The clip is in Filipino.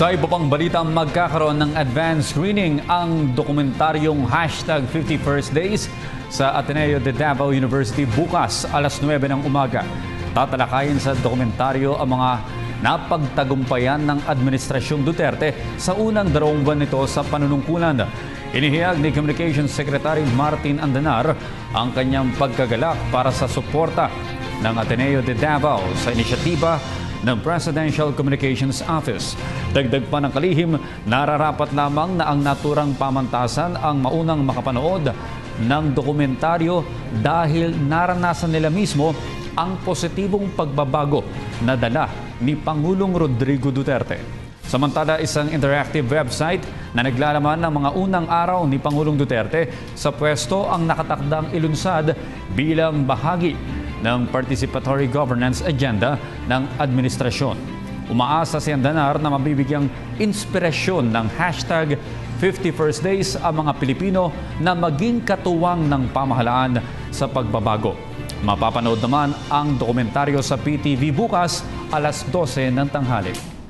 Sa iba pang balita, magkakaroon ng advance screening ang dokumentaryong #50first Days sa Ateneo de Davao University bukas alas 9 ng umaga. Tatalakayin sa dokumentaryo ang mga napagtagumpayan ng Administrasyong Duterte sa unang 2 buwan nito sa panunungkulan. Inihayag ni Communications Secretary Martin Andanar ang kanyang pagkagalak para sa suporta ng Ateneo de Davao sa inisyatiba ng Presidential Communications Office. Dagdag pa ng kalihim, nararapat lamang na ang naturang pamantasan ang maunang makapanood ng dokumentaryo dahil naranasan nila mismo ang positibong pagbabago na dala ni Pangulong Rodrigo Duterte. Samantala, isang interactive website na naglalaman ng mga unang araw ni Pangulong Duterte sa pwesto ang nakatakdang ilunsad bilang bahagi ng participatory governance agenda ng administrasyon. Umaasa si Andanar na mabibigyang inspirasyon ng #50first Days ang mga Pilipino na maging katuwang ng pamahalaan sa pagbabago. Mapapanood naman ang dokumentaryo sa PTV bukas alas 12 ng tanghali.